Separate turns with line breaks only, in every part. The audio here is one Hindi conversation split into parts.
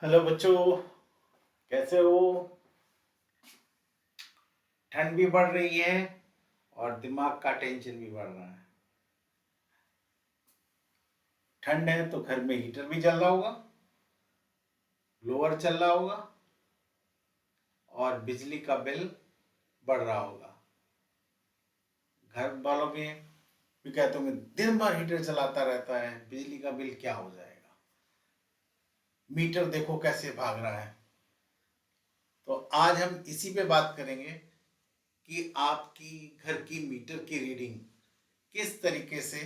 हेलो बच्चों, कैसे हो? ठंड भी बढ़ रही है और दिमाग का टेंशन भी बढ़ रहा है। ठंड है तो घर में हीटर भी चल रहा होगा, ब्लोअर चल रहा होगा और बिजली का बिल बढ़ रहा होगा। घर वालों में भी कहते होंगे दिन भर हीटर चलाता रहता है, बिजली का बिल क्या हो जाएगा, मीटर देखो कैसे भाग रहा है। तो आज हम इसी पे बात करेंगे कि आपकी घर की मीटर की रीडिंग किस तरीके से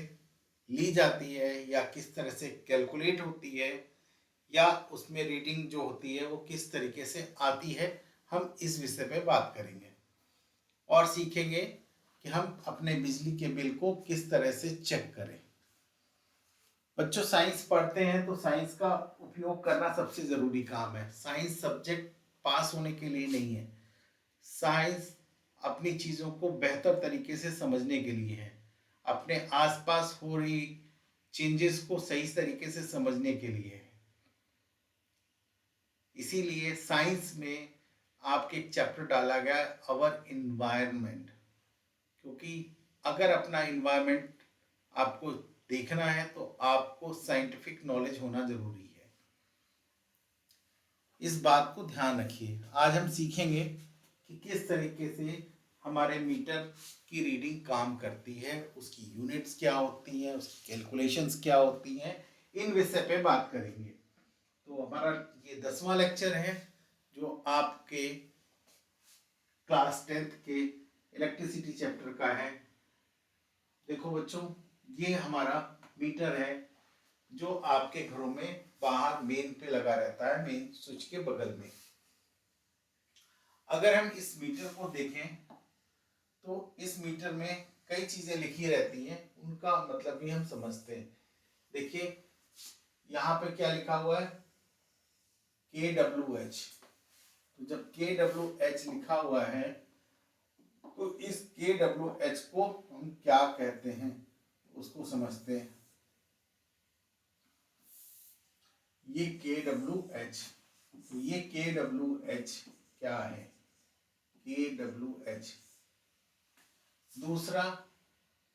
ली जाती है या किस तरह से कैलकुलेट होती है, या उसमें रीडिंग जो होती है वो किस तरीके से आती है। हम इस विषय पे बात करेंगे और सीखेंगे कि हम अपने बिजली के बिल को किस तरह से चेक करें। बच्चों, साइंस पढ़ते हैं तो साइंस का उपयोग करना सबसे ज़रूरी काम है। साइंस सब्जेक्ट पास होने के लिए नहीं है, साइंस अपनी चीज़ों को बेहतर तरीके से समझने के लिए है, अपने आसपास हो रही चेंजेस को सही तरीके से समझने के लिए है। इसीलिए साइंस में आपके एक चैप्टर डाला गया है, अवर इन्वायरमेंट, क्योंकि अगर अपना इन्वायरमेंट आपको देखना है तो आपको साइंटिफिक नॉलेज होना जरूरी है। इस बात को ध्यान रखिए। आज हम सीखेंगे कि किस तरीके से हमारे मीटर की रीडिंग काम करती है, उसकी यूनिट्स क्या होती हैं, उसकी कैलकुलेशंस क्या होती हैं, इन विषय पे बात करेंगे। तो हमारा ये 10वां लेक्चर है जो आपके क्लास 10th के इलेक्ट्रिसिटी चैप्टर का है। देखो बच्चों, ये हमारा मीटर है जो आपके घरों में बाहर मेन पे लगा रहता है, मेन स्विच के बगल में। अगर हम इस मीटर को देखें तो इस मीटर में कई चीजें लिखी रहती हैं, उनका मतलब भी हम समझते हैं। देखिए यहाँ पे क्या लिखा हुआ है, KWH। तो जब KWH लिखा हुआ है तो इस KWH को हम क्या कहते हैं उसको समझते हैं। ये KWH, तो ये KWH क्या है, KWH। दूसरा,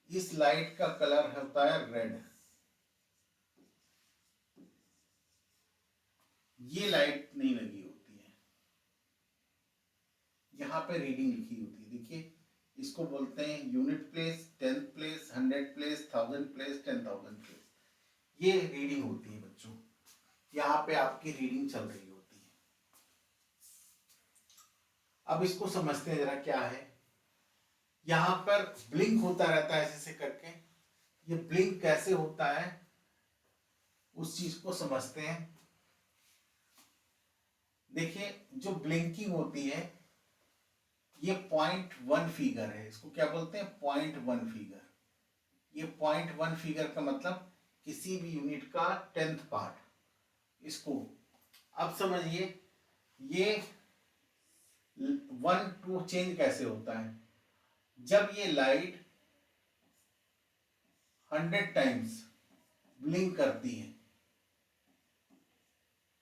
इस लाइट का कलर होता है रेड। ये लाइट नहीं लगी होती है, यहाँ पे रीडिंग लिखी होती है। देखिए इसको बोलते हैं unit place, 10th place, 100 place, 1000 place, 10,000 place. ये रीडिंग होती है बच्चों, यहाँ पे आपकी रीडिंग चल रही होती है। अब इसको समझते हैं जरा क्या है। यहाँ पर ब्लिंक होता रहता है ऐसे करके, ये ब्लिंक कैसे होता है उस चीज को समझते हैं। देखिए जो ब्लिंकिंग होती है ये 0.1 फिगर है, इसको क्या बोलते हैं, 0.1 फिगर। ये 0.1 फिगर का मतलब किसी भी यूनिट का 10th पार्ट। इसको अब समझिए, ये 1 2 चेंज कैसे होता है। जब ये लाइट 100 टाइम्स ब्लिंक करती है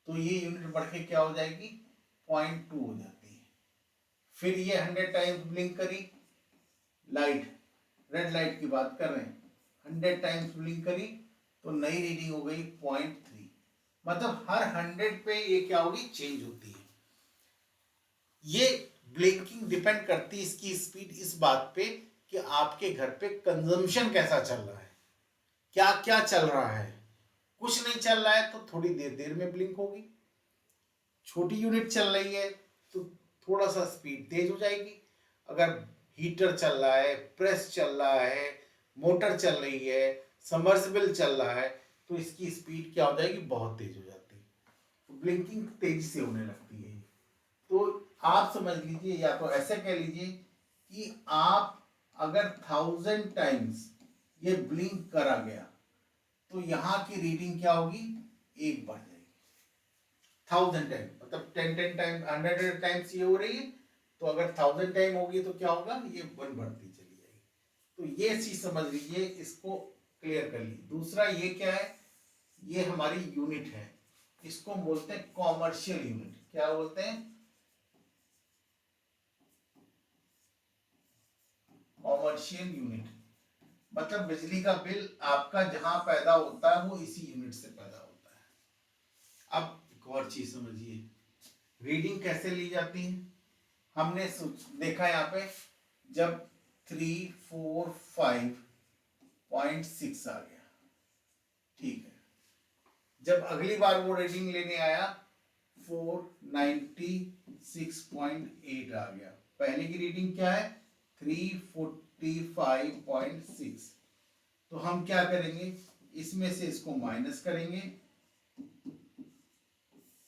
तो ये यूनिट बढ़ के क्या हो जाएगी, 0.2 हो जाती है। फिर ये 100 टाइम्स ब्लिंक करी लाइट, रेड लाइट की बात कर रहे हैं, 100 टाइम्स ब्लिंक करी तो नई रीडिंग हो गई 0.3। मतलब हर 100 पे ये क्या होगी, चेंज होती है। ये ब्लिंकिंग डिपेंड करती है, इसकी स्पीड, इस बात पे कि आपके घर पे कंजम्पशन कैसा चल रहा है, क्या क्या चल रहा है। कुछ नहीं चल रहा है तो थोड़ी देर देर में ब्लिंक होगी, छोटी यूनिट चल रही है तो थोड़ा सा स्पीड तेज हो जाएगी। अगर हीटर चल रहा है, प्रेस चल रहा है, मोटर चल रही है, समर्सिबल चल रहा है तो इसकी स्पीड क्या हो जाएगी, बहुत तेज हो जाती है, तो ब्लिंकिंग तेजी से होने लगती है। तो आप समझ लीजिए, या तो ऐसे कह लीजिए कि आप अगर 1000 टाइम्स ये ब्लिंक करा गया तो यहाँ की रीडिंग क्या होगी, एक बढ़ जाएगी। 1000 टाइम मतलब 10 टाइम, 100 टाइम्स ये हो रही है, तो अगर 1000 टाइम होगी तो क्या होगा, ये 1 बढ़ती चली जाएगी। तो ये चीज समझ लीजिए, इसको क्लियर कर लीजिए। दूसरा ये क्या है, ये हमारी यूनिट है, इसको हम बोलते हैं कॉमर्शियल यूनिट। क्या बोलते हैं? Commercial unit. मतलब बिजली का बिल आपका जहां पैदा होता है वो इसी यूनिट से पैदा होता है। अब एक और चीज समझिए, रीडिंग कैसे ली जाती है। हमने देखा यहाँ पे जब 345.6 आ गया, ठीक है, जब अगली बार वो रीडिंग लेने आया 496.8 आ गया। पहले की रीडिंग क्या है? 345.6। तो हम क्या करेंगे, इसमें से इसको माइनस करेंगे,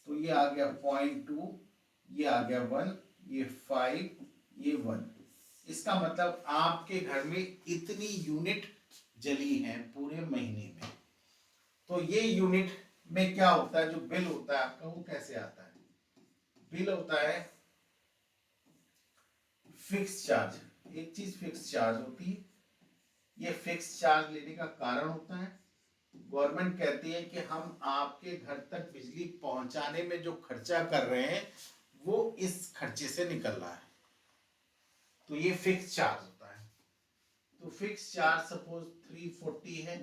तो ये आ गया 0.2, ये आ गया 1, ये 5, ये 1। इसका मतलब आपके घर में इतनी यूनिट जली हैं पूरे महीने में। तो ये यूनिट में क्या होता है, जो बिल होता है आपका वो कैसे आता है? बिल होता है फिक्स चार्ज। एक चीज फिक्स चार्ज होती है, ये फिक्स चार्ज लेने का कारण होता है, गवर्नमेंट कहती है कि हम आपके घर तक बिजली पहुंचाने में जो खर्चा कर रहे हैं वो इस खर्चे से निकल रहा है, तो ये फिक्स चार्ज होता है। तो फिक्स चार्ज सपोज 340 है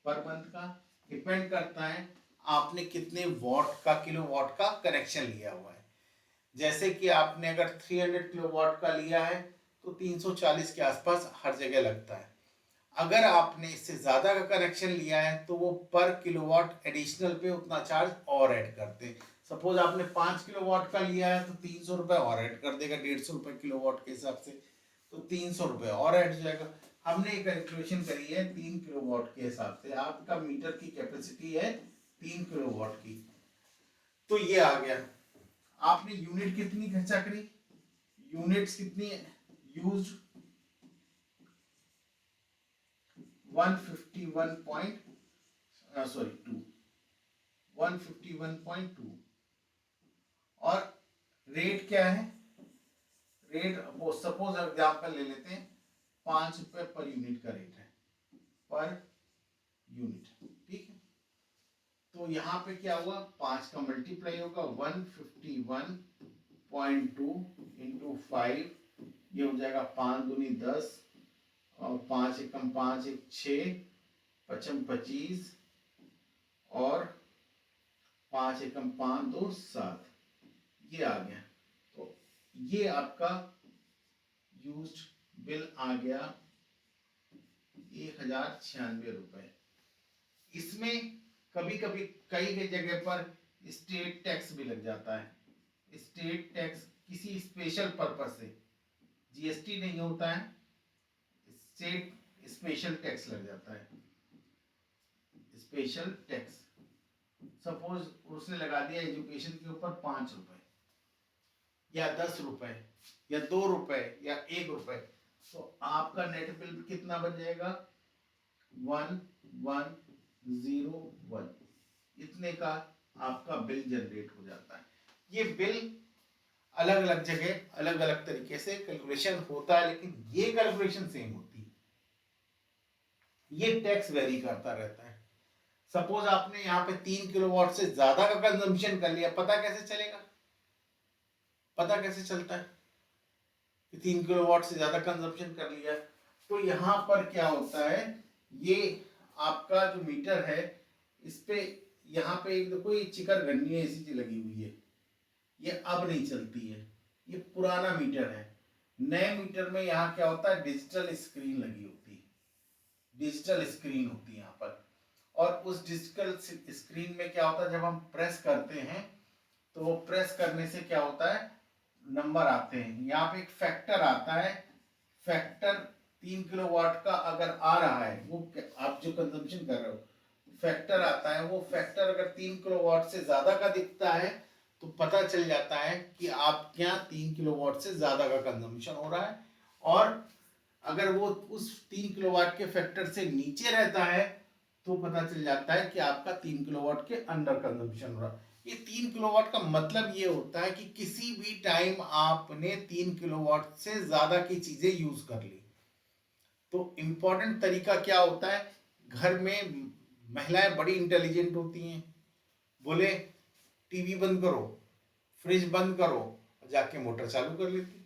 पर मंथ का, डिपेंड करता है आपने कितने वॉट का, किलो वॉट का कनेक्शन लिया हुआ है। जैसे कि आपने अगर 300 किलो वॉट का लिया है तो 340 के आसपास हर जगह लगता है। अगर आपने इससे ज्यादा का कनेक्शन लिया है तो वो पर किलोवाट एडिशनल पे उतना चार्ज और ऐड करते हैं। सपोज आपने 5 किलोवाट का लिया है तो 300 रुपए और ऐड कर देगा, 150 रुपए किलोवाट के हिसाब से, तो 300 रुपए और ऐड हो जाएगा। हमने एक कैलकुलेशन करी है 3 किलोवाट के हिसाब से, आपका मीटर की कैपेसिटी है 3 किलोवाट की, तो ये आ गया। आपने यूनिट कितनी खर्चा करी, यूनिट्स कितनी यूज 151.2 और रेट क्या है, रेट वो सपोज एग्जांपल ले लेते हैं 5 रुपए पर यूनिट का रेट है, पर यूनिट, ठीक है। तो यहाँ पे क्या हुआ, 5 का मल्टीप्लाई होगा 151.2 इंटू 5, ये हो जाएगा 5 दूनी 10 और 5 एकम 5 एक 6, 5 25 और 5 एकम 5 2 7, ये आ गया। तो ये आपका यूज्ड बिल आ गया 1096 रुपए। इसमें कभी कभी कई जगह पर स्टेट टैक्स भी लग जाता है। स्टेट टैक्स किसी स्पेशल पर्पस से, जीएसटी नहीं होता है, स्टेट स्पेशल टैक्स लग जाता है। स्पेशल टैक्स सपोज उसने लगा दिया एजुकेशन के ऊपर 5 रुपए या 10 रुपए या 2 रुपए या 1 रुपए, तो आपका नेट बिल कितना बन जाएगा 1101, इतने का आपका बिल जनरेट हो जाता है। ये बिल अलग अलग जगह अलग अलग तरीके से कैलकुलेशन होता है, लेकिन ये कैलकुलेशन सेम होती है, ये टैक्स वेरी करता रहता है। सपोज आपने यहाँ पे 3 किलोवाट से ज्यादा का कंजम्पशन कर लिया, पता कैसे चलेगा, पता कैसे चलता है कि 3 किलोवाट से ज्यादा कंजम्पशन कर लिया? तो यहाँ पर क्या होता है, ये आपका जो मीटर है इस पे यहाँ पे एक देखो ये चिकरघंटी ऐसी चीज लगी हुई है, ये अब नहीं चलती है, ये पुराना मीटर है। नए मीटर में यहाँ क्या होता है, डिजिटल स्क्रीन लगी होती है, डिजिटल स्क्रीन होती है यहाँ पर। और उस डिजिटल स्क्रीन में क्या होता है, जब हम प्रेस करते हैं तो वो प्रेस करने से क्या होता है, नंबर आते हैं। यहाँ पे एक फैक्टर आता है, फैक्टर 3 किलोवाट का अगर आ रहा है, वो आप जो कंजम्पशन कर रहे हो फैक्टर आता है, वो फैक्टर अगर 3 किलोवाट से ज्यादा का दिखता है तो पता चल जाता है कि आपके यहाँ 3 किलोवाट से ज्यादा का कंजम्पशन हो रहा है। और अगर वो उस 3 किलोवाट के फैक्टर से नीचे रहता है तो पता चल जाता है कि आपका 3 किलोवाट के अंडर कंजम्पशन हो रहा है। ये 3 किलोवाट का मतलब ये होता है कि किसी भी टाइम आपने 3 किलोवाट से ज्यादा की चीजें यूज कर ली। तो इंपॉर्टेंट तरीका क्या होता है, घर में महिलाएं बड़ी इंटेलिजेंट होती हैं, बोले टीवी बंद करो, फ्रिज बंद करो, जाके मोटर चालू कर लेती।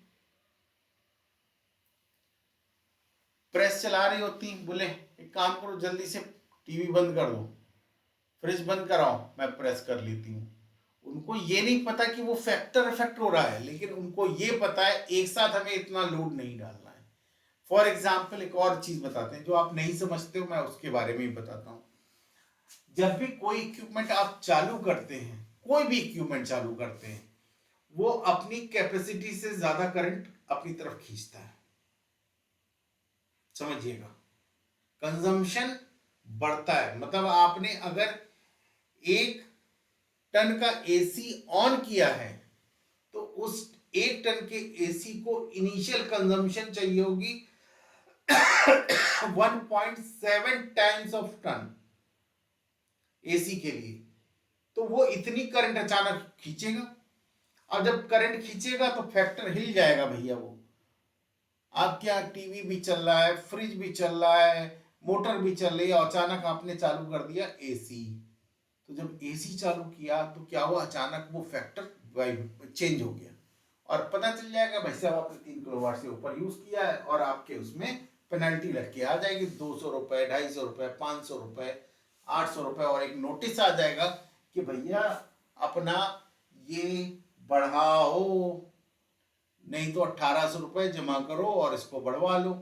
प्रेस चला रही होती, बोले एक काम करो जल्दी से टीवी बंद कर दो, फ्रिज बंद कराओ, मैं प्रेस कर लेती हूँ। उनको ये नहीं पता कि वो फैक्टर इफेक्ट हो रहा है, लेकिन उनको ये पता है एक साथ हमें इतना लोड नहीं डालना है। फॉर एग्जाम्पल एक और चीज बताते हैं जो आप नहीं समझते हो, मैं उसके बारे में ही बताता हूँ। जब भी कोई इक्विपमेंट आप चालू करते हैं, कोई भी इक्विपमेंट चालू करते हैं, वो अपनी कैपेसिटी से ज्यादा करंट अपनी तरफ खींचता है, समझिएगा। कंजम्पशन बढ़ता है, मतलब आपने अगर 1 टन का एसी ऑन किया है तो उस 1 टन के एसी को इनिशियल कंजम्पशन चाहिए होगी 1.7 टाइम्स ऑफ टन एसी के लिए। तो वो इतनी करंट अचानक खींचेगा, और जब करंट खींचेगा तो फैक्टर हिल जाएगा भैया। वो आपके यहाँ टीवी भी चल रहा है, फ्रिज भी चल रहा है, मोटर भी चल रही है, अचानक आपने चालू कर दिया एसी। तो जब एसी चालू किया तो क्या हुआ, अचानक वो फैक्टर चेंज हो गया, और पता चल जाएगा भाई साहब आपने 3 किलोवाट से ऊपर यूज किया है, और आपके उसमें पेनल्टी लग के आ जाएगी 200 रुपए, 250 रुपए, 500 रुपए, 800 रुपए, और एक नोटिस आ जाएगा कि भैया अपना ये बढ़ाओ, नहीं तो 1800 रुपए जमा करो और इसको बढ़वा लो।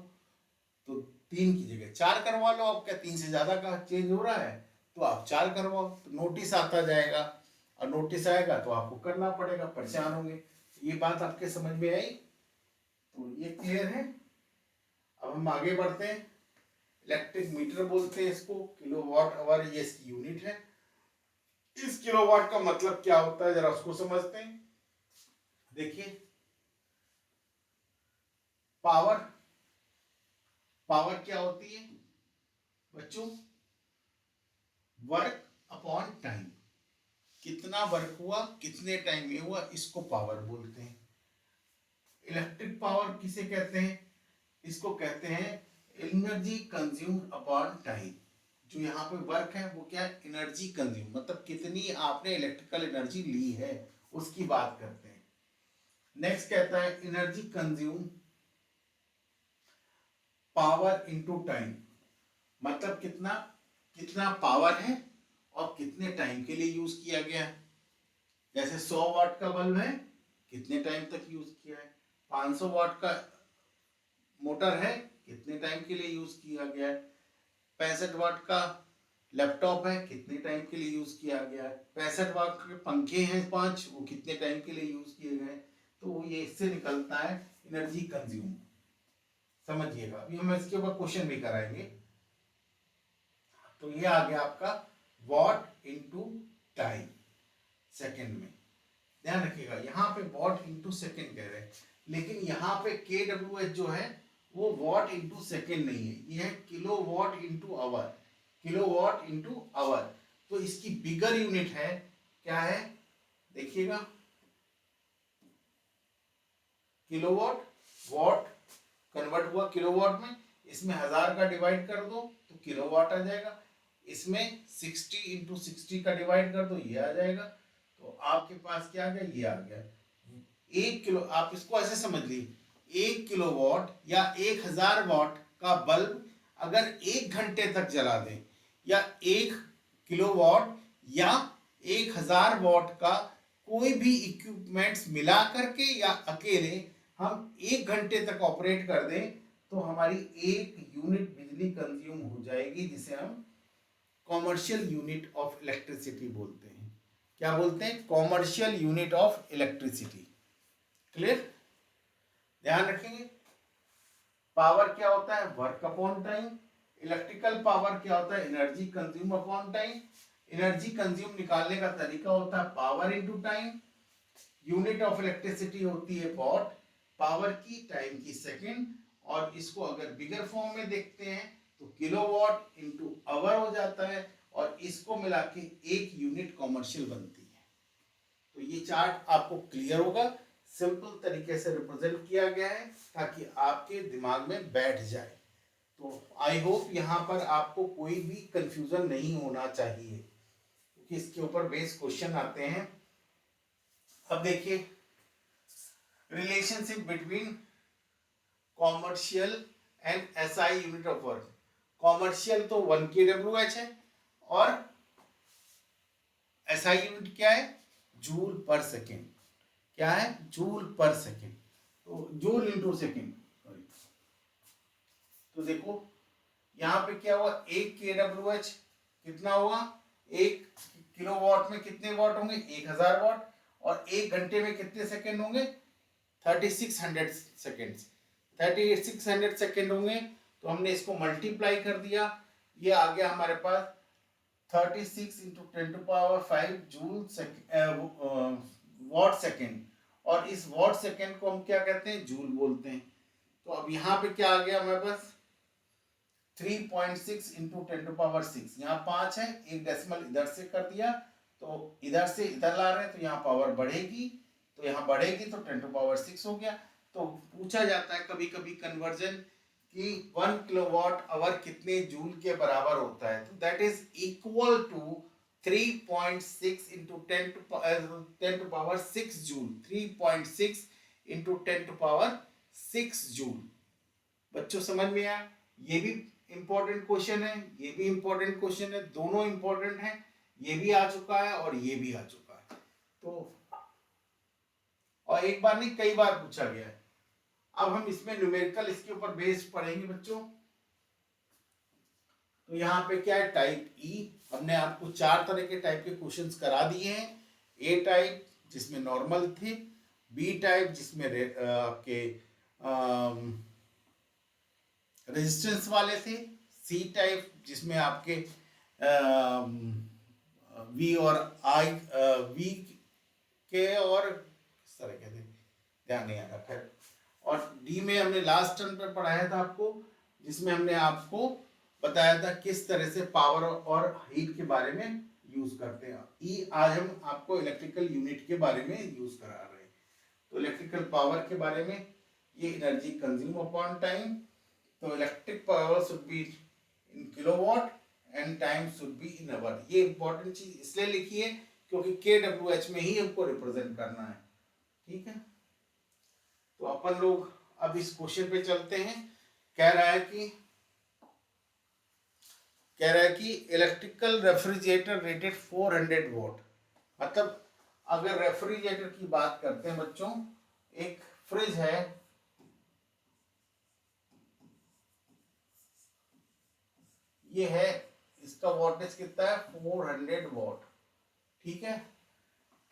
तो 3 की जगह 4 करवा लो। अब क्या 3 से ज्यादा का चेंज हो रहा है तो आप 4 करवाओ, तो नोटिस आता जाएगा, और नोटिस आएगा तो आपको करना पड़ेगा, परेशान होंगे। ये बात आपके समझ में आई? तो ये क्लियर है। अब हम आगे बढ़ते हैं। इलेक्ट्रिक मीटर बोलते हैं इसको, किलोवाट आवर ये इसकी यूनिट है। इस किलोवाट का मतलब क्या होता है जरा उसको समझते हैं। देखिए, पावर, पावर क्या होती है बच्चों? वर्क अपॉन टाइम, कितना वर्क हुआ, कितने टाइम में हुआ, इसको पावर बोलते हैं। इलेक्ट्रिक पावर किसे कहते हैं? इसको कहते हैं एनर्जी कंज्यूम्ड अपॉन टाइम। जो यहाँ पे वर्क है वो क्या है? एनर्जी कंज्यूम, मतलब कितनी आपने इलेक्ट्रिकल एनर्जी ली है उसकी बात करते हैं। नेक्स्ट कहता है energy consume power into time, मतलब कितना कितना पावर है और कितने टाइम के लिए यूज किया गया है। जैसे 100 वाट का बल्ब है, कितने टाइम तक यूज किया है। 500 वाट का मोटर है, कितने टाइम के लिए यूज किया गया है। 65 वाट का लैपटॉप है, कितने टाइम के लिए यूज किया गया है। 65 वाट के पंखे हैं 5, वो कितने टाइम के लिए यूज किए गए। तो ये इससे निकलता है एनर्जी कंज्यूम, समझिएगा। अभी हम इसके ऊपर क्वेश्चन भी कराएंगे। तो ये आ गया आपका वॉट इनटू टाइम सेकंड में। ध्यान रखिएगा, यहाँ पे वॉट इनटू सेकंड कह रहे हैं, लेकिन यहाँ पे KWH जो है वो वॉट इनटू सेकंड नहीं है, ये है kilo watt into hour, kilo watt into hour. तो इसकी बिगर यूनिट है, क्या है देखिएगा, किलोवाट। वॉट कन्वर्ट हुआ किलोवाट में, इसमें 1000 का डिवाइड कर दो तो किलोवाट आ जाएगा। इसमें 60 इंटू 60 का डिवाइड कर दो, ये आ जाएगा। तो आपके पास क्या आ गया, ये आ गया 1 किलो। आप इसको ऐसे समझ लीजिए, 1 किलोवाट या 1000 वाट का बल्ब अगर 1 घंटे तक जला दें, या 1 किलोवाट या 1000 वाट का कोई भी इक्विपमेंट्स मिला करके या अकेले हम 1 घंटे तक ऑपरेट कर दें, तो हमारी 1 यूनिट बिजली कंज्यूम हो जाएगी, जिसे हम कॉमर्शियल यूनिट ऑफ इलेक्ट्रिसिटी बोलते हैं। क्या बोलते हैं? Commercial unit of electricity. Clear? ध्यान रखेंगे। पावर क्या होता है? Work upon time. Electrical power क्या होता है? Energy consume upon time. Energy consume निकालने का तरीका होता है power into time. Unit of electricity होती है वॉट, पावर की, टाइम की सेकंड, और इसको अगर बिगर फॉर्म में देखते हैं तो किलोवाट इनटू आवर हो जाता है, और इसको मिला के 1 यूनिट कॉमर्शियल बनती है। तो ये चार्ट आपको क्लियर होगा, सिंपल तरीके से रिप्रेजेंट किया गया है ताकि आपके दिमाग में बैठ जाए। तो आई होप यहाँ पर आपको कोई भी कंफ्यूजन नहीं होना चाहिए, क्योंकि इसके ऊपर बेस क्वेश्चन आते हैं अब देखिए relationship between commercial and SI unit of work. Commercial तो 1 kWh है और एसआई यूनिट क्या है, जूल पर सेकेंड। क्या है, जूल पर सेकेंड, तो जूल इंटू सेकेंड। सॉरी, तो देखो यहाँ पे क्या हुआ, 1 kWh कितना होगा, 1 किलोवाट में कितने वाट होंगे, 1000 वाट, और 1 घंटे में कितने सेकंड होंगे, 3600 सेकेंड्स। 3600 सेकेंड होंगे, तो हमने इसको मल्टीप्लाई कर दिया, ये आ गया हमारे पास 36 इंटू 10⁵ जूल वॉट सेकेंड। और इस वॉट सेकेंड को हम क्या कहते हैं, जूल बोलते हैं। तो अब यहाँ पे क्या आ गया हमारे पास, 3.6 इंटू 10⁶। यहाँ 5 है, एक डेसिमल इधर से कर दिया, तो इधर से इधर ला रहे हैं, तो यहाँ पावर बढ़ेगी, तो यहाँ बढ़ेगी तो 10⁶ हो गया। तो पूछा जाता है कभी कभी कन्वर्जन कि 1 किलोवाट आवर कितने जूल के बराबर होता है, तो that is equal to 3.6 into 10⁶ joule. 3.6 into 10⁶ joule. बच्चों समझ में आया, ये भी इंपॉर्टेंट क्वेश्चन है, ये भी इंपॉर्टेंट क्वेश्चन है, दोनों इंपॉर्टेंट है, ये भी आ चुका है और ये भी आ चुका है। तो और एक बार नहीं, कई बार पूछा गया है। अब हम इसमें न्यूमेरिकल इसके ऊपर बेस्ड पढ़ेंगे बच्चों। तो यहाँ पे क्या है, टाइप ई। हमने आपको 4 तरह के टाइप के क्वेश्चंस करा दिए हैं। ए टाइप जिसमें नॉर्मल थे, बी टाइप जिसमें आपके रेजिस्टेंस वाले थे, सी टाइप जिसमें आपके वी और आई वी के और किस तरह के थे, ध्यान नहीं आ रहा, खैर। और डी में हमने लास्ट टर्म पर पढ़ाया था आपको, जिसमें हमने आपको बताया था किस तरह से पावर और हीट के बारे में यूज करते हैं। ई आज हम आपको इलेक्ट्रिकल यूनिट के बारे में यूज करा रहे हैं। तो इलेक्ट्रिकल पावर के बारे में, ये एनर्जी कंज्यूम अपॉन टाइम। तो electric power should be in kilowatt and time should be in hour. ये इंपॉर्टेंट चीज इसलिए लिखी है क्योंकि KWH में ही हमको रिप्रेजेंट करना है, ठीक है। तो अपन लोग अब इस क्वेश्चन पे चलते हैं। कह रहा है कि इलेक्ट्रिकल रेफ्रिजरेटर रेटेड 400 वॉट। मतलब अगर रेफ्रिजरेटर की बात करते हैं बच्चों, एक फ्रिज है, ये है, इसका वोल्टेज कितना है, 400 वॉट, ठीक है।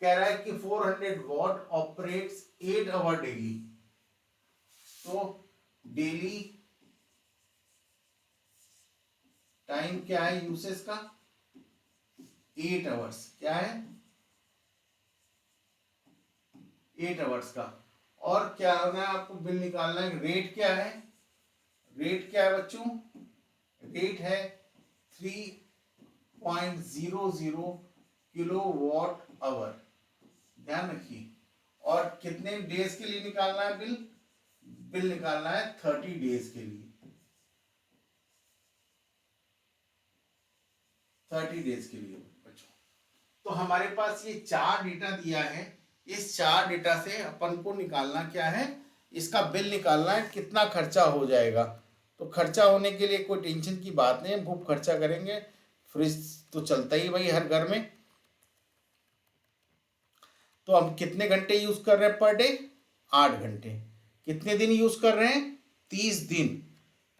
कह रहा है कि 400 वॉट ऑपरेट्स 8 आवर डेली। तो डेली टाइम क्या है यूसेज का, 8 आवर्स। क्या है, 8 आवर्स का। और क्या होना है, आपको बिल निकालना है। रेट क्या है, रेट क्या है बच्चों, रेट है 3.00 किलोवाट आवर, ध्यान रखिए। और कितने डेज के लिए निकालना है बिल, बिल निकालना है 30 डेज के लिए, 30 डेज के लिए बच्चों। तो हमारे पास ये 4 डेटा दिया है, इस 4 डेटा से अपन को निकालना क्या है, इसका बिल निकालना है, कितना खर्चा हो जाएगा। तो खर्चा होने के लिए कोई टेंशन की बात नहीं है, खूब खर्चा करेंगे। फ्रिज तो चलता ही भाई हर घर में। तो हम कितने घंटे यूज कर रहे हैं पर डे, 8 घंटे। कितने दिन यूज कर रहे हैं, 30 दिन।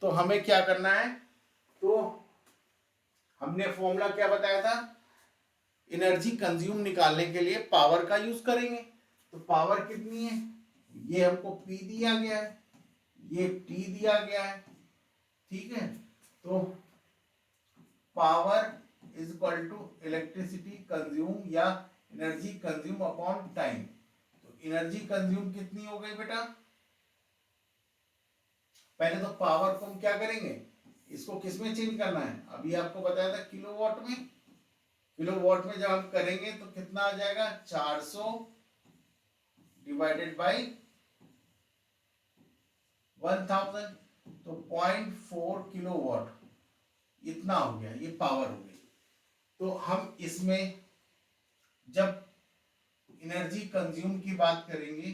तो हमें क्या करना है, तो हमने फॉर्मूला क्या बताया था, एनर्जी कंज्यूम निकालने के लिए पावर का यूज करेंगे। तो पावर कितनी है, ये हमको P दिया गया है, ये T दिया गया है, ठीक है। तो power is equal to electricity consume या एनर्जी कंज्यूम अपॉन टाइम। तो एनर्जी कंज्यूम कितनी हो गई बेटा, पहले तो पावर को हम क्या करेंगे, इसको किस में चेंज करना है, अभी आपको बताया था किलोवाट में। किलोवाट में जब हम करेंगे तो कितना आ जाएगा, 400 डिवाइडेड बाई 1000, तो 0.4 किलोवाट, इतना हो गया, ये पावर हो गई। तो हम इसमें जब एनर्जी कंज्यूम की बात करेंगे,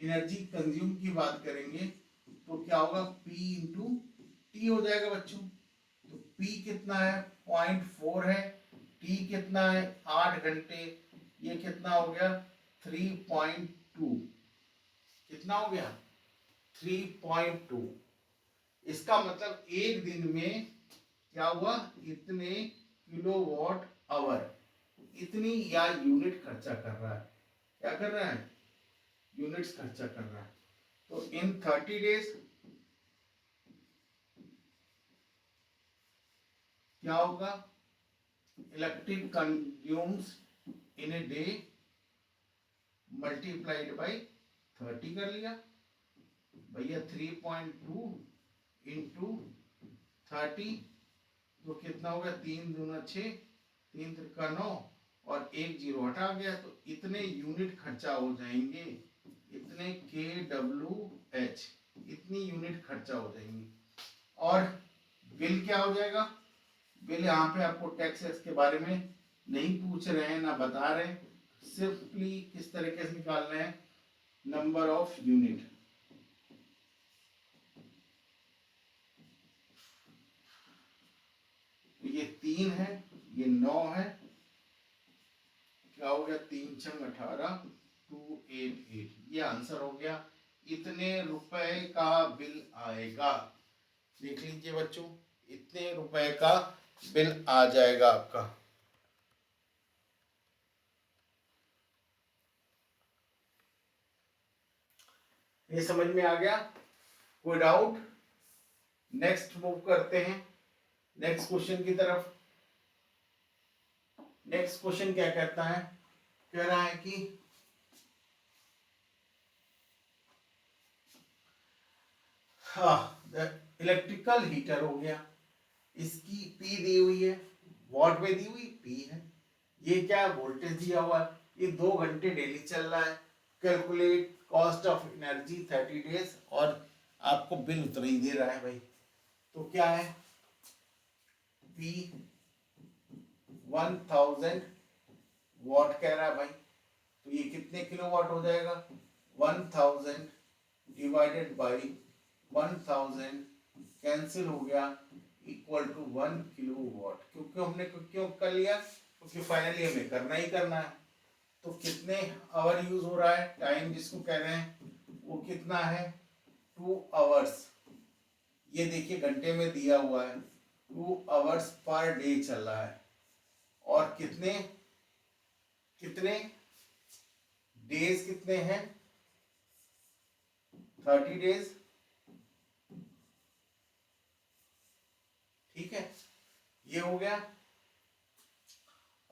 एनर्जी कंज्यूम की बात करेंगे तो क्या होगा, P इंटू टी हो जाएगा बच्चों। तो P कितना है, 0.4 है, T कितना है 8 घंटे, ये कितना हो गया 3.2, कितना हो गया 3.2। इसका मतलब एक दिन में क्या हुआ, इतने किलोवाट आवर, इतनी या यूनिट खर्चा कर रहा है, क्या कर रहा है, यूनिट्स खर्चा कर रहा है। तो इन 30 डेज क्या होगा, electric consumes in a day multiplied by 30 कर लिया भैया, 3.2 इंटू 30, तो कितना हो गया, 3 दूना 6, 3 त्रिका 9 और 1 जीरो हटा गया, तो इतने यूनिट खर्चा हो जाएंगे, इतने KWH, इतनी यूनिट खर्चा हो जाएंगी। और बिल क्या हो जाएगा, बिल यहाँ पे आपको टैक्सेस के बारे में नहीं पूछ रहे हैं ना बता रहे हैं, सिंपली किस तरीके से निकाल रहे हैं, नंबर ऑफ यूनिट। ये 3 है, ये 9 है, क्या हो गया 3 छंग 18, 288, ये आंसर हो गया। इतने रुपए का बिल आएगा, देख लीजिए बच्चों, इतने रुपए का बिल आ जाएगा आपका। ये समझ में आ गया, कोई डाउट? नेक्स्ट मूव करते हैं नेक्स्ट क्वेश्चन की तरफ। नेक्स्ट क्वेश्चन क्या कहता है, कह रहा है कि इलेक्ट्रिकल हीटर हो गया, इसकी P दी हुई है, वॉट में दी हुई P है, ये क्या वोल्टेज दिया हुआ है, ये 2 घंटे डेली चल रहा है, calculate cost of energy 30 days, और आपको बिल उतना ही दे रहा है भाई। तो क्या है, P 1000 वॉट कह रहा है भाई, तो ये कितने किलोवाट हो जाएगा, 1000 डिवाइडेड बाई 1000 कैंसिल हो गया, इक्वल टू 1 किलोवाट। क्योंकि हमने क्यों कर लिया, क्योंकि फाइनली हमें करना ही करना है। तो कितने आवर यूज हो रहा है, टाइम जिसको कह रहे हैं वो कितना है, 2 आवर्स। ये देखिए घंटे में दिया हुआ है, 2 आवर्स पर डे चल रहा है। और कितने कितने डेज कितने हैं, 30 डेज, ठीक है, ये हो गया।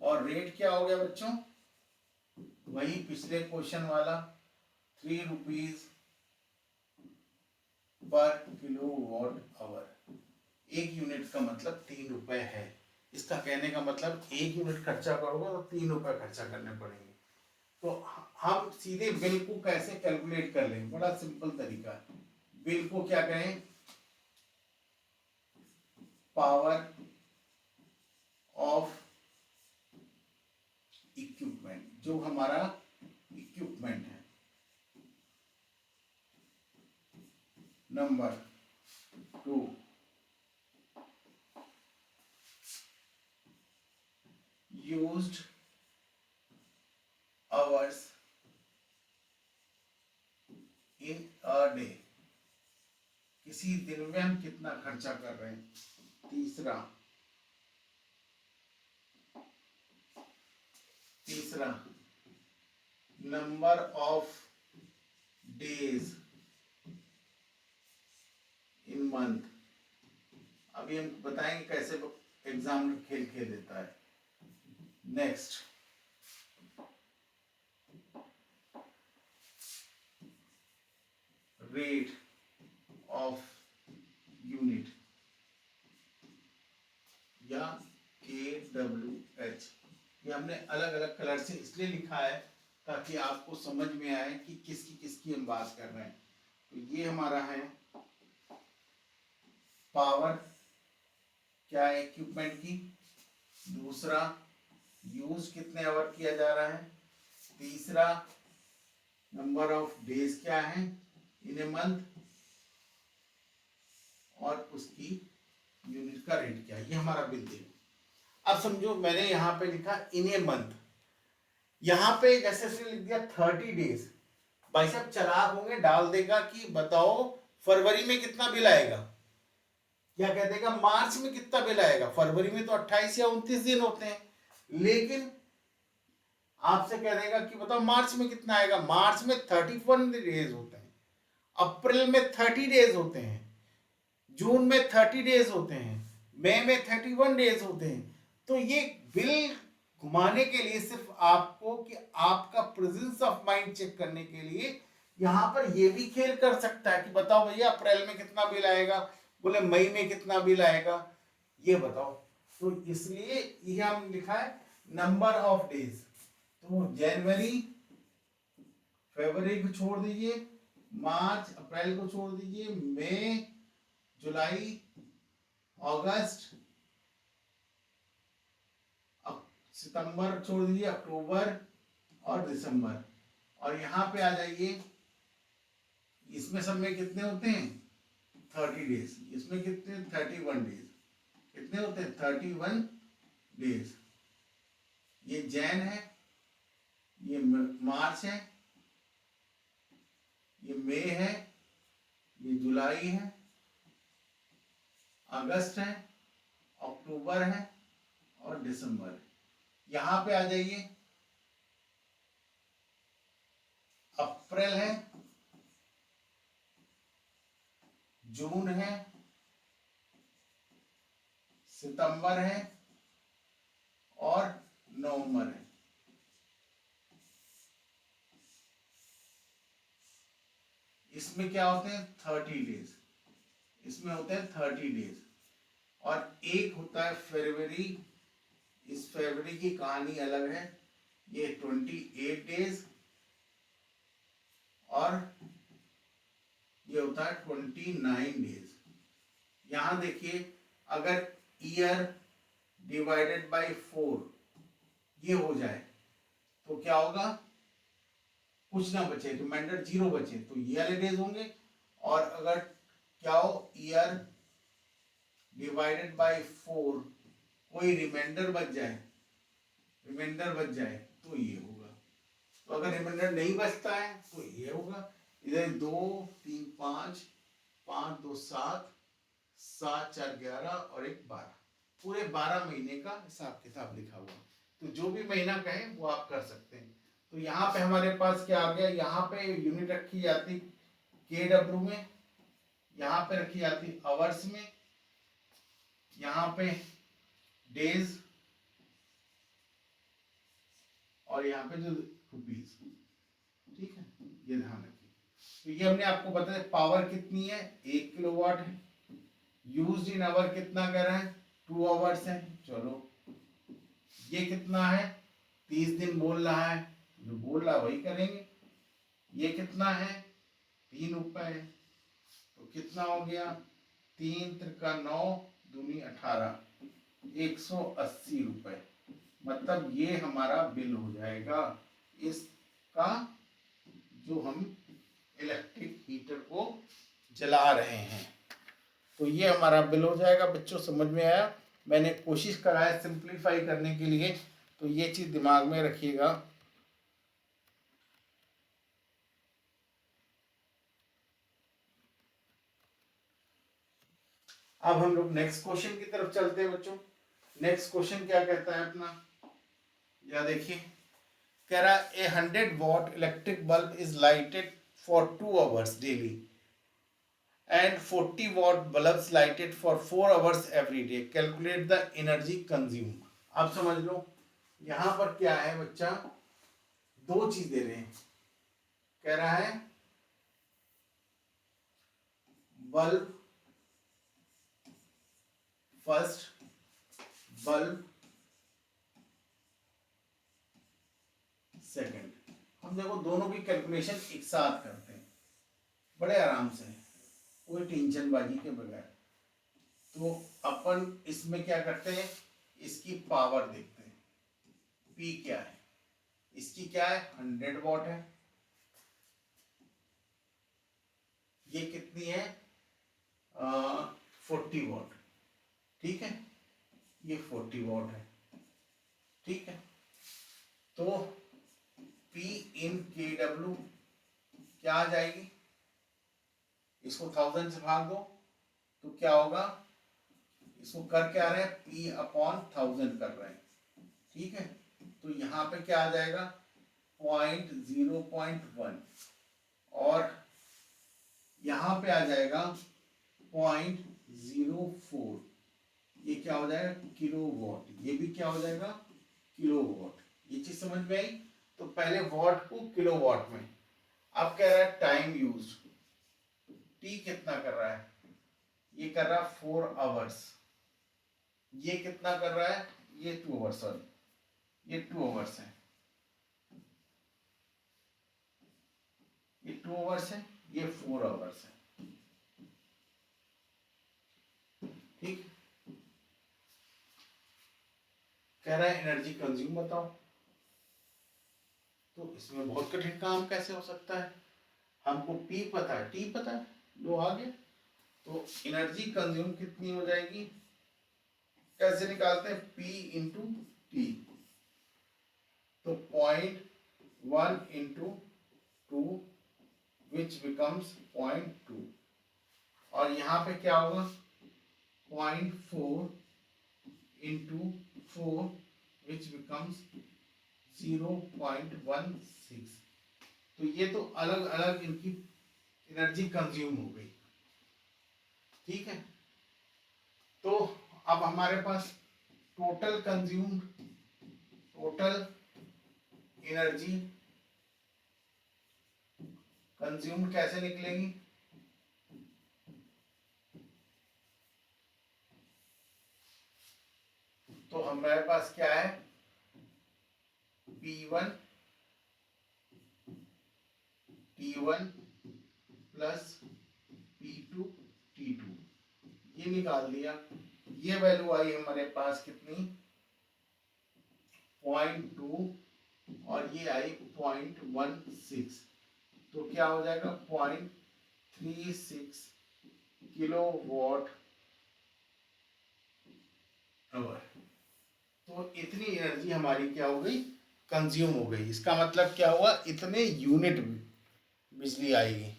और रेट क्या हो गया बच्चों, वही पिछले क्वेश्चन वाला, 3 रुपीज पर किलोवाट आवर। एक यूनिट का मतलब 3 रुपए है। इसका कहने का मतलब 1 यूनिट खर्चा करोगे तो 3 रुपए खर्चा करने पड़ेंगे। तो हम सीधे बिल को कैसे कैलकुलेट कर लेंगे, बड़ा सिंपल तरीका है। बिल को क्या कहें, पावर ऑफ इक्विपमेंट, जो हमारा इक्विपमेंट है। Number 2, used hours in a day, किसी दिन में हम कितना खर्चा कर रहे हैं। तीसरा number of days in month. अभी हम बताएंगे कैसे एग्जाम खेल खेल देता है। नेक्स्ट, रेट ऑफ यूनिट या KWH। ये हमने अलग अलग कलर से इसलिए लिखा है ताकि आपको समझ में आए कि किसकी हम बात कर रहे हैं। तो ये हमारा है पावर क्या है इक्विपमेंट की, दूसरा यूज कितने आवर किया जा रहा है, तीसरा नंबर ऑफ डेज क्या है इन ए मंथ, और उसकी यूनिट का रेट क्या है, ये हमारा बिल देगा। अब समझो मैंने यहाँ पे लिखा इन ए मंथ, यहाँ पे जैसे से लिख दिया 30 डेज, भाई साहब चालाक होंगे डाल देगा कि बताओ फरवरी में कितना बिल आएगा, क्या कह देगा मार्च में कितना बिल आएगा, फरवरी में तो 28 या 29 दिन होते हैं, लेकिन आपसे कह देगा कि बताओ मार्च में कितना आएगा, मार्च में 31 डेज होते हैं, अप्रैल में 30 डेज होते हैं, जून में 30 डेज होते हैं, मई में 31 डेज होते हैं। तो ये बिल घुमाने के लिए सिर्फ आपको कि आपका प्रेजेंस ऑफ माइंड चेक करने के लिए यहां पर ये भी खेल कर सकता है कि बताओ भैया अप्रैल में कितना बिल आएगा, बोले मई में कितना बिल आएगा, ये बताओ। तो इसलिए ये हम लिखा है नंबर ऑफ डेज, तो जनवरी फरवरी को छोड़ दीजिए, मार्च अप्रैल को छोड़ दीजिए, मई जुलाई अगस्त सितंबर छोड़ दीजिए, अक्टूबर और दिसंबर, और यहां पे आ जाइए, इसमें सब में कितने होते हैं 30 डेज, इसमें कितने 31 डेज, कितने होते हैं 31 डेज। ये जैन है, ये मार्च है, ये मई है, ये जुलाई है, अगस्त है, अक्टूबर है और दिसंबर है। यहां पे आ जाइए, अप्रैल है, जून है, सितंबर है और नवंबर है। इसमें क्या होते हैं 30 डेज, इसमें होते हैं 30 डेज, और एक होता है फरवरी, इस फरवरी की कहानी अलग है, ये 28 डेज, और ये होता है 29 डेज। यहां देखिए अगर ईयर डिवाइडेड बाय 4 ये हो जाए तो क्या होगा, कुछ ना बचे, रिमाइंडर 0 बचे तो ये वाले डेज होंगे, और अगर क्या हो ईयर डिवाइडेड बाय 4 कोई रिमाइंडर बच जाए, रिमाइंडर बच जाए तो ये होगा, तो अगर रिमाइंडर नहीं बचता है तो ये होगा। इधर 2 3 5 5 2 7 7 4 11 और 1 12, पूरे 12 महीने का हिसाब किताब लिखा हुआ, तो जो भी महीना कहें वो आप कर सकते हैं। तो यहाँ पे हमारे पास क्या आ गया, यहाँ पे यूनिट रखी जाती KW में, यहाँ पे रखी जाती आवर्स में, यहाँ पे डेज, और यहाँ पे जो रुपीज, ठीक है, ये ध्यान रखिए। तो ये हमने आपको बताया पावर कितनी है 1 किलोवाट है, यूज्ड इन आवर कितना कर रहा है 2 आवर्स है, चलो ये कितना है 30 दिन बोल रहा है, जो बोल रहा है वही करेंगे। ये कितना है 3 रुपए, तो कितना हो गया 3 त्रिका 9 दूनी 18, 180 रुपए, मतलब ये हमारा बिल हो जाएगा इसका, जो हम इलेक्ट्रिक हीटर को जला रहे हैं। तो ये हमारा बिल हो जाएगा। बच्चों समझ में आया, मैंने कोशिश करा है सिंप्लीफाई करने के लिए, तो ये चीज दिमाग में रखिएगा। अब हम लोग नेक्स्ट क्वेश्चन की तरफ चलते हैं बच्चों। नेक्स्ट क्वेश्चन क्या कहता है अपना, या देखिए कह रहा है 100 what electric bulb is lighted for 2 hours daily and 40 watt bulbs lighted for 4 hours every day. Calculate the energy consumed. आप समझ लो यहां पर क्या है बच्चा, दो चीज दे रहे हैं, कह रहा है बल्ब फर्स्ट, बल्ब सेकंड। हम देखो दोनों की कैलकुलेशन एक साथ करते हैं बड़े आराम से, कोई टेंशनबाजी के बगैर। तो अपन इसमें क्या करते हैं, इसकी पावर देखते हैं, P क्या है, इसकी क्या है 100 वॉट है, ये कितनी है 40 वॉट, ठीक है, ये 40 वॉट है, ठीक है। तो P इन KW क्या आ जाएगी, इसको 1000 से भाग दो तो क्या होगा, इसको कर क्या रहे हैं P अपॉन 1000 कर रहे हैं, ठीक है। तो यहाँ पे क्या आ जाएगा 0.1 और यहाँ पे आ जाएगा 0.04, ये क्या हो जाएगा किलोवाट, ये भी क्या हो जाएगा किलोवाट। ये चीज समझ में आई। तो पहले वॉट को किलोवाट में, अब कह रहा है टाइम यूज, टी कितना कर रहा है, ये कर रहा है 4 आवर्स, ये कितना कर रहा है, ये 2 आवर्स, सॉरी ये 2 आवर्स है, ये 2 आवर्स है, ये 4 आवर्स है, ठीक। कह रहा है एनर्जी कंज्यूम बताओ, तो इसमें बहुत कठिन काम कैसे हो सकता है, हमको P पता है, T पता है, लो आगे। तो एनर्जी कंज्यूम कितनी हो जाएगी, कैसे निकालते हैं P इंटू टी, तो 0.1 इंटू 2 विच बिकम्स 0.2 और यहाँ पे क्या होगा 0.4 इंटू 4 विच बिकम्स 0.16। तो ये तो अलग अलग इनकी एनर्जी कंज्यूम हो गई, ठीक है। तो अब हमारे पास total consume, total energy consume कैसे निकलेगी, तो हमारे पास क्या है P1 T1 plus P2 T2, ये निकाल दिया, ये वैल्यू आई हमारे पास कितनी 0.2 और ये आई 0.16, तो क्या हो जाएगा 0.36 किलोवाट आवर। तो इतनी एनर्जी हमारी क्या हो गई कंज्यूम हो गई, इसका मतलब क्या हुआ इतने यूनिट बिजली आएगी।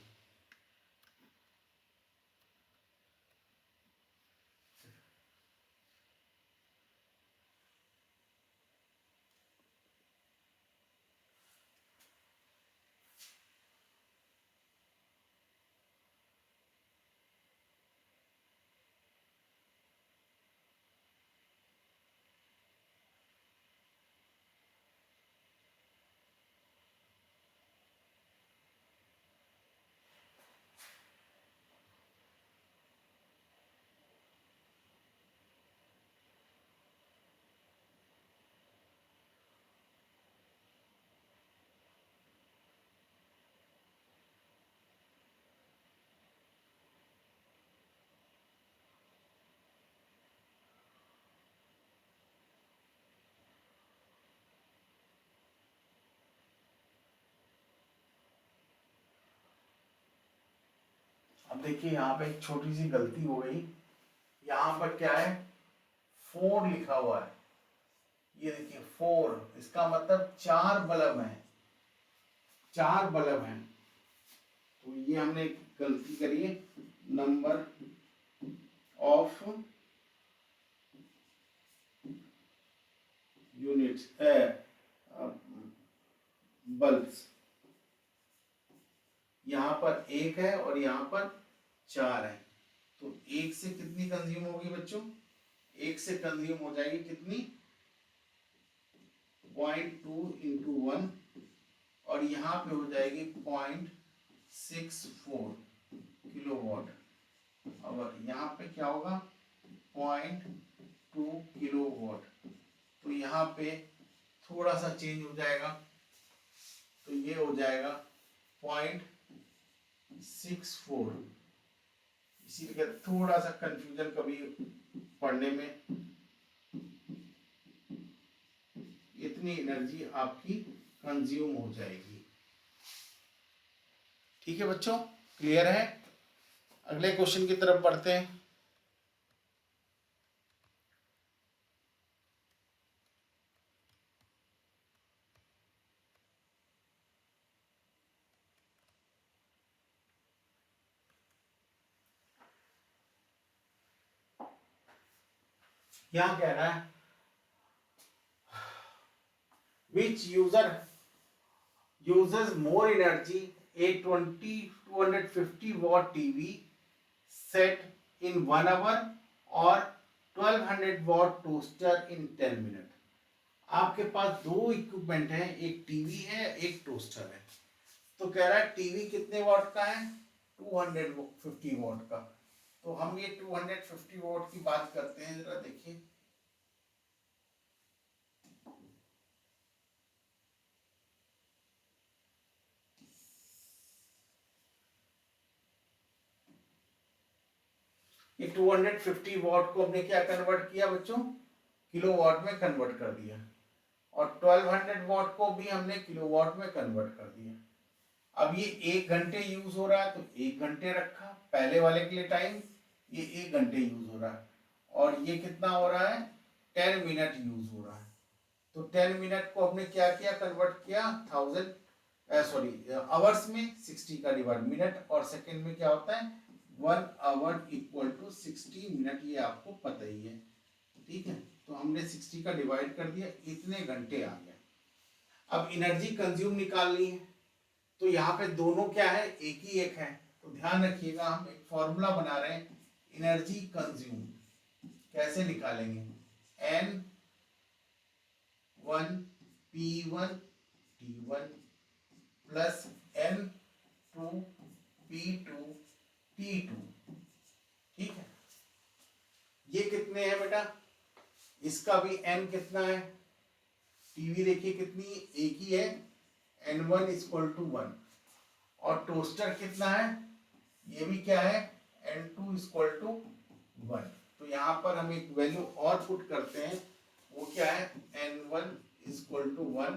अब देखिए यहाँ पे एक छोटी सी गलती हो गई, यहाँ पर क्या है 4 लिखा हुआ है, ये देखिए 4, इसका मतलब 4 बल्ब हैं, 4 बल्ब हैं, तो ये हमने गलती करी है, नंबर ऑफ यूनिट्स बल्ब्स, यहाँ पर 1 है और यहाँ पर 4 है, तो 1 से कितनी कंज्यूम होगी बच्चों, 1 से कंज्यूम हो जाएगी कितनी 0.2 इंटू 1 और यहाँ पे हो जाएगी 0.64 किलोवाट और यहाँ पे क्या होगा 0.2 किलोवाट, तो यहाँ पे थोड़ा सा चेंज हो जाएगा, तो ये हो जाएगा 0.64, इसीलिए थोड़ा सा कंफ्यूजन कभी पढ़ने में, इतनी इतनी एनर्जी आपकी कंज्यूम हो जाएगी। ठीक है बच्चों, क्लियर है? अगले क्वेश्चन की तरफ बढ़ते हैं। यहां कह रहा है which user uses more energy, a 250 watt TV set in 1 hour or 1200 watt toaster in 10 minute. आपके पास दो इक्विपमेंट है, एक टीवी है, एक टोस्टर है। तो कह रहा है टीवी कितने वॉट का है? 250 वॉट का। तो हम ये 250 वॉट की बात करते हैं, जरा देखिए। ये 250 वॉट को हमने क्या कन्वर्ट किया बच्चों? किलो वॉट में कन्वर्ट कर दिया। और 1200 वॉट को भी हमने किलो वॉट में कन्वर्ट कर दिया। अब ये 1 घंटे यूज हो रहा है तो 1 घंटे रखा पहले वाले के लिए टाइम, ये 1 घंटे यूज हो रहा है। और ये कितना हो रहा है? 10 मिनट यूज हो रहा है। तो 10 मिनट को हमने क्या किया? कन्वर्ट किया आवर्स में। 60 का डिवाइड मिनट और सेकंड में क्या होता है? 1 आवर इक्वल टू 60 मिनट, ये आपको पता ही है। ठीक है, तो हमने 60 का डिवाइड कर दिया, इतने घंटे आ गए। अब एनर्जी कंज्यूम निकालनी है, तो यहाँ पे दोनों क्या है? एक ही एक है। तो ध्यान रखिएगा, हम एक फॉर्मूला बना रहे हैं एनर्जी कंज्यूम। कैसे निकालेंगे? N1 P1 T1 plus N2 P2 T2। ठीक है, ये कितने हैं बेटा? इसका भी n कितना है? टीवी देखिए कितनी, एक ही है, N1 इक्वल टू 1। और टोस्टर कितना है? ये भी क्या है? N2 equal to 1। तो यहाँ पर हम एक वैल्यू और पुट करते हैं, वो क्या है? N1 इक्वल टू 1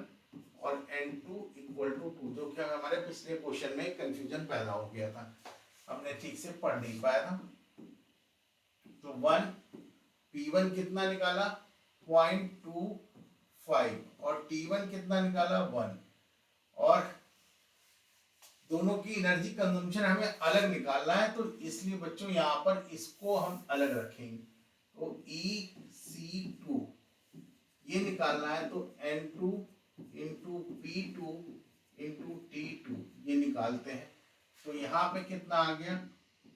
और N2 इक्वल टू 2, जो कि हमारे पिछले क्वेश्चन में कंफ्यूजन पैदा हो गया था, हमने ठीक से पढ़ नहीं पाया था। तो 1 P1 कितना निकाला? 0.25 और T1 कितना निकाला? 1। और दोनों की एनर्जी कंजम्पशन हमें अलग निकालना है, तो इसलिए बच्चों यहाँ पर इसको हम अलग रखेंगे। तो EC2 ये निकालना है, तो N2 into P2 into T2 ये निकालते हैं। तो यहाँ पे कितना आ गया?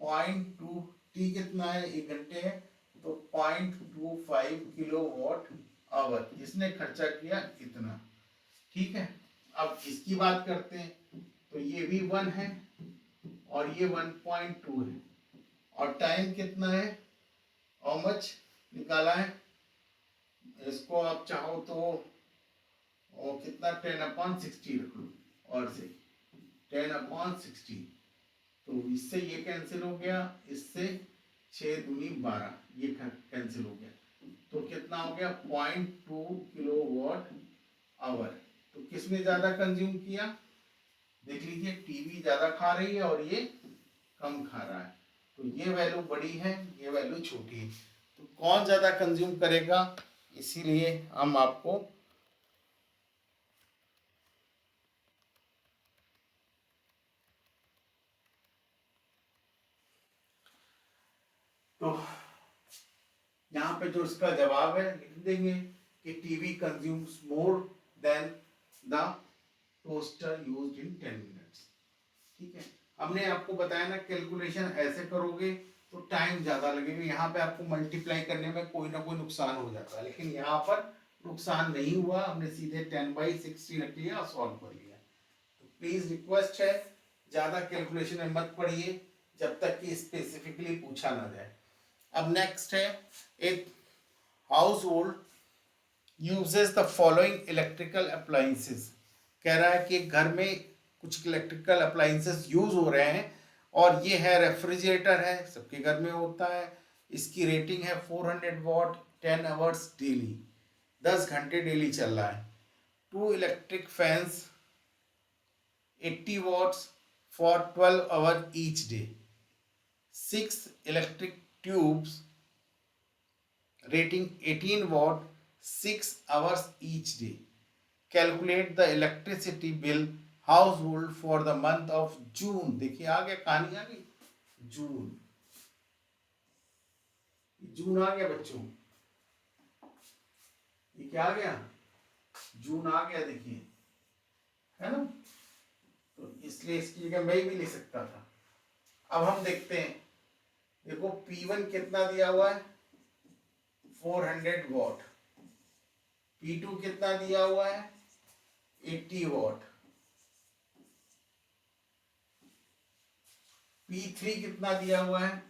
0.2, T कितना है? 1 घंटे है, तो 0.25 किलोवाट आवर इसने खर्चा किया इतना। ठीक है, अब इसकी बात करते हैं, तो ये भी 1 है और ये 1.2 है। और टाइम कितना है? हाउ मच निकाला है? इसको आप चाहो तो और कितना 10/60 रख लो, और से 10/60। तो इससे ये कैंसिल हो गया, इससे 6 दूनी 12, ये कैंसिल हो गया। तो कितना हो गया? 0.2 किलोवाट आवर। तो किसने ज्यादा कंज्यूम किया? देख लीजिए, टीवी ज्यादा खा रही है और ये कम खा रहा है। तो ये वैल्यू बड़ी है, ये वैल्यू छोटी है। तो कौन ज्यादा कंज्यूम करेगा? इसीलिए हम आपको तो यहाँ पे जो इसका जवाब है लिख देंगे कि TV consumes more than the toaster used in 10 minutes. ठीक है, हमने आपको बताया ना, कैलकुलेशन ऐसे करोगे तो टाइम ज्यादा लगेगा। यहाँ पे आपको मल्टीप्लाई करने में कोई ना कोई नुकसान हो जाता है, लेकिन यहाँ पर नुकसान नहीं हुआ, हमने सीधे 10/60 रख लिया और सॉल्व कर लिया। तो प्लीज रिक्वेस्ट है, ज्यादा कैलकुलेशन में मत पढ़िए जब तक कि स्पेसिफिकली पूछा ना जाए। अब नेक्स्ट है, एक house hold uses the following electrical appliances. कह रहा है कि घर में कुछ इलेक्ट्रिकल अप्लायंसेस यूज हो रहे हैं, और ये है रेफ्रिजरेटर है, सबके घर में होता है। इसकी रेटिंग है 400 वॉट, 10 आवर्स डेली, 10 घंटे डेली चल रहा है। 2 electric fans 80 watts for 12 hours each day. 6 electric tubes rating 18 watt 6 hours each day. Calculate the electricity bill household for the month of June. देखिए आ गया, कहानी आ गई। जून, जून आ गया बच्चों, ये क्या आ गया, जून आ गया, देखिए, है ना। तो इसलिए इसकी जगह मैं भी लिख सकता था। अब हम देखते हैं, देखो P1 कितना दिया हुआ है 400 वॉट, P2 कितना दिया हुआ है 80 वॉट, P3 कितना दिया हुआ है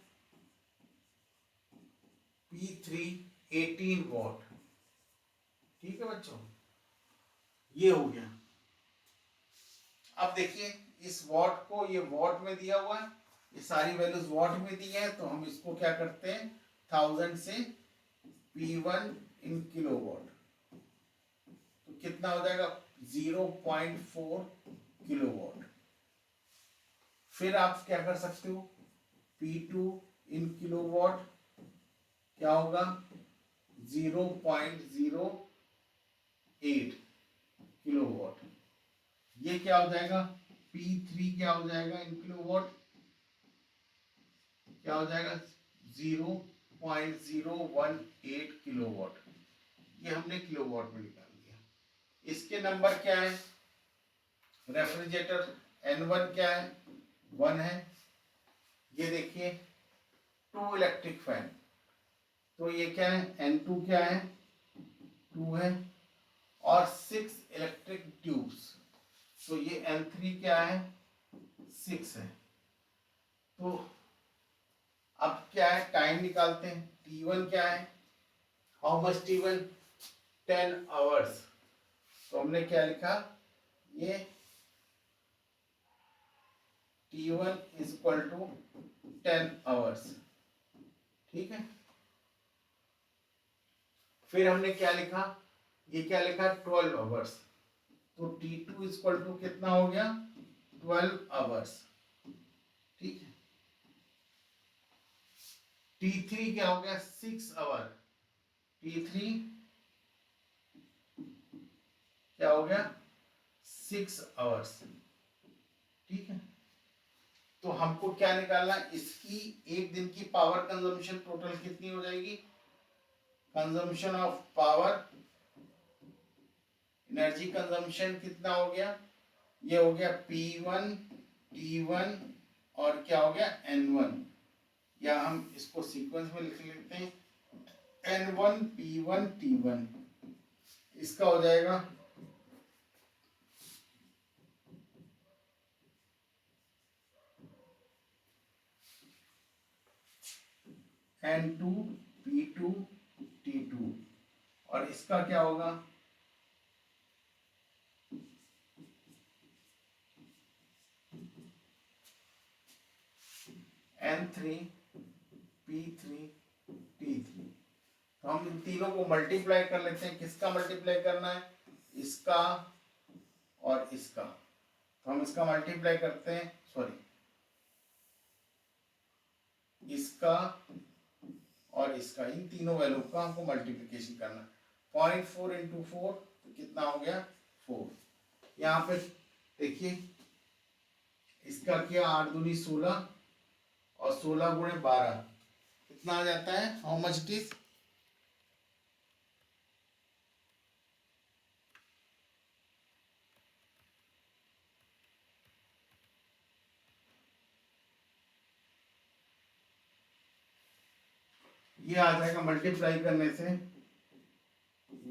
P3 18 वॉट। ठीक है बच्चों, ये हो गया। अब देखिए इस वॉट को ये वॉट में दिया हुआ है, ये सारी वैल्यूज वॉट में दी है, तो हम इसको क्या करते हैं 1000 से P1 इन किलोवाट, तो कितना हो जाएगा 0.4 किलोवाट। फिर आप क्या कर सकते हो P2 इन किलोवाट क्या होगा 0.08 किलोवाट। ये क्या हो जाएगा P3 क्या हो जाएगा इन किलोवाट, क्या हो जाएगा 0.018 किलोवाट। ये हमने किलोवाट में निकाल दिया। इसके नंबर क्या है, रेफ्रिजरेटर N1 क्या है 1 है। ये देखिए 2 इलेक्ट्रिक फैन, तो ये क्या है N2 क्या है 2 है, और 6 इलेक्ट्रिक ट्यूब्स, तो ये N3 क्या है 6 है। तो अब क्या है टाइम निकालते हैं, T1 क्या है, हाउ मच T1 10 आवर्स, तो हमने क्या लिखा ये T1 is equal to 10 hours. ठीक है, फिर हमने क्या लिखा, ये क्या लिखा 12 आवर्स, तो T2 इज इक्वल टू कितना हो गया 12 आवर्स। ठीक है, T3 क्या हो गया 6 आवर, T3 क्या हो गया 6 आवर्स। ठीक है, तो हमको क्या निकालना, इसकी एक दिन की पावर कंजम्पशन टोटल कितनी हो जाएगी, consumption of power, energy consumption कितना हो गया, ये हो गया P1 T1 और क्या हो गया N1, या हम इसको सीक्वेंस में लिख लेते हैं N1 P1 T1, इसका हो जाएगा N2 P2 T2, और इसका क्या होगा N3 P3 T3। तो हम इन तीनों को मल्टीप्लाई कर लेते हैं, किसका मल्टीप्लाई करना है, इसका और इसका, तो हम इसका मल्टीप्लाई करते हैं, सॉरी इसका और इसका, इन तीनों वैल्यू का हमको मल्टीप्लिकेशन करना है। 0.4 इंटू 4 तो कितना हो गया 4। यहाँ पे देखिए इसका किया 8 दूनी 16 और 16 गुणे 12 कितना आ जाता है, हाउ मच इट इज, ये आ जाएगा मल्टीप्लाई करने से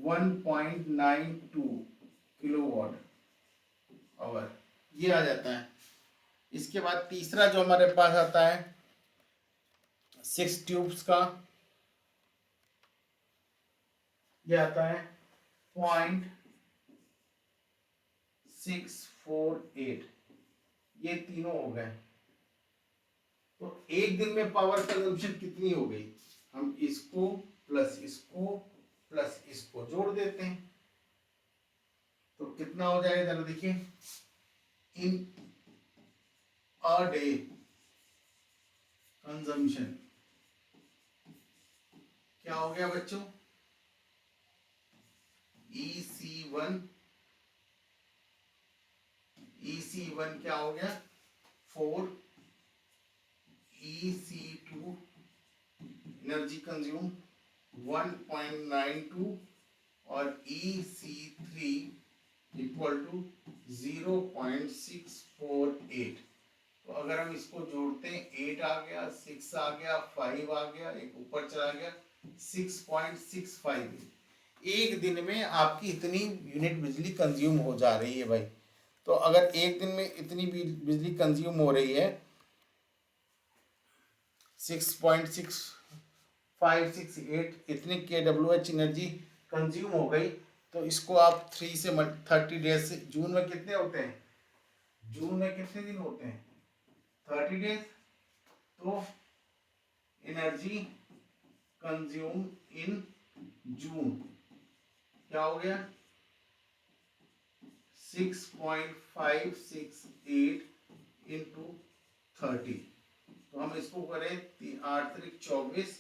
1.92 किलोवाट आवर, ये आ जाता है। इसके बाद तीसरा जो हमारे पास आता है 6 ट्यूब्स का, ये आता है 0.648, ये तीनों हो गए। तो एक दिन में पावर कंजम्पशन कितनी हो गई, हम इसको प्लस इसको प्लस इसको जोड़ देते हैं, तो हो जाएगा, जरा देखिए, इन अ डे कंजम्पशन क्या हो गया बच्चों, EC1 क्या हो गया 4, EC2 एनर्जी कंज्यूम 1.92 और EC3 इक्वल टू 0.648। तो अगर हम इसको जोड़ते हैं 8 आ गया, 6 आ गया, 5 आ गया, एक ऊपर चला गया 6.65। एक दिन में आपकी इतनी यूनिट बिजली कंज्यूम हो जा रही है भाई। तो अगर एक दिन में इतनी बिजली कंज्यूम हो रही है 6.6568 इतनी kWh एनर्जी कंज्यूम हो गई, तो इसको आप 3 से 30 डेज से, जून में कितने होते हैं, जून में कितने दिन होते हैं 30 डेज, तो एनर्जी कंज्यूम इन जून क्या हो गया 6.568 इंटू 30। तो हम इसको करें 8 त्रिक 24,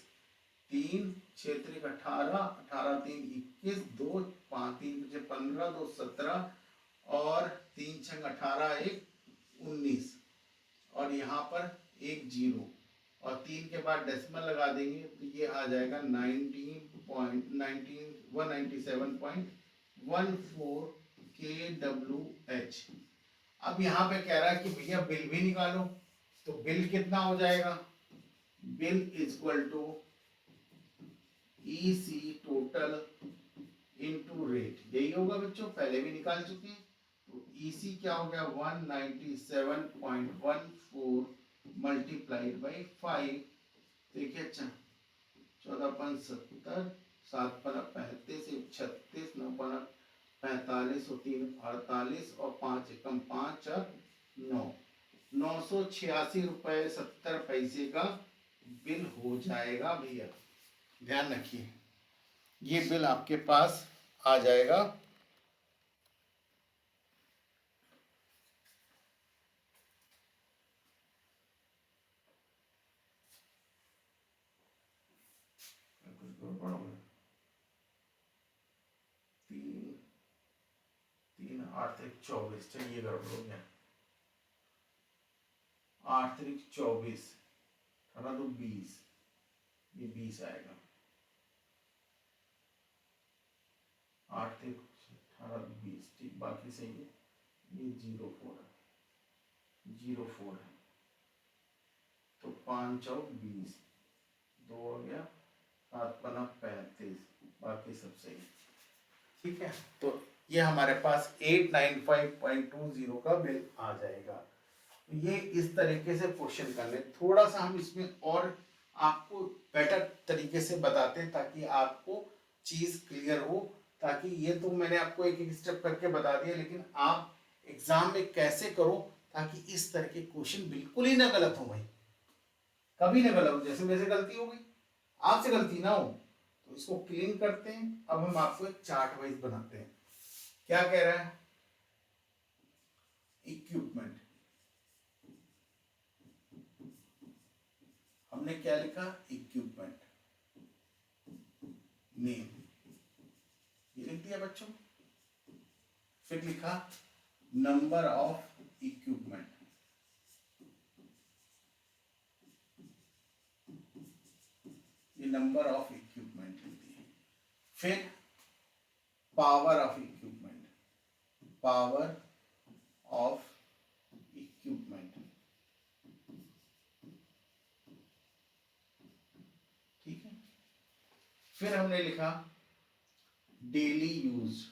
3 6 त्रिक 18, 18 3 21, 2 5 3 15, 2 17 और 3 6 18 1 19 और यहाँ पर एक जीरो और 3 के बाद डेसिमल लगा देंगे तो ये आ जाएगा 197.14 kWh। अब यहाँ पे कह रहा है कि भैया बिल भी निकालो, तो बिल कितना हो जाएगा, bill equal to EC total into rate, यही होगा बच्चों, पहले भी निकाल चुके हैं। तो EC क्या हो गया 197.14 मल्टीप्लाइड बाई 5। देखिए अच्छा 14 7 35 36 9 45 और 3 48 और 5 एकम 5 और 9 986.70 का बिल हो जाएगा भैया, ध्यान रखिए ये बिल आपके पास आ जाएगा। तीन 8 3 24, चलिए गड़बड़ हो गया, 8 3 24 18 2 20, ये 20 आएगा, 8 3 18 20, ठीक बाकी सही है, ये 04 है, तो 5 और 20 2 हो गया, 7 35, बाकी सब सही, ठीक है। तो ये हमारे पास 895.20 का बिल आ जाएगा। ये इस तरीके से क्वेश्चन करने, थोड़ा सा हम इसमें और आपको बेटर तरीके से बताते हैं ताकि आपको चीज क्लियर हो, ताकि ये तो मैंने आपको एक एक स्टेप करके बता दिया, लेकिन आप एग्जाम में कैसे करो ताकि इस तरह के क्वेश्चन बिल्कुल ही ना गलत हो भाई, कभी ना गलत हो, जैसे मेरे से गलती हो गई आपसे गलती ना हो, तो इसको क्लीन करते हैं। अब हम आपको एक चार्ट वाइज बनाते हैं, क्या कह रहा है, इक्विपमेंट, हमने क्या लिखा इक्विपमेंट नेम, ये लिख दिया बच्चों, फिर लिखा नंबर ऑफ इक्विपमेंट, ये नंबर ऑफ इक्विपमेंट लिख दिए, फिर power of equipment, power of equipment, ठीक है। फिर हमने लिखा डेली यूज,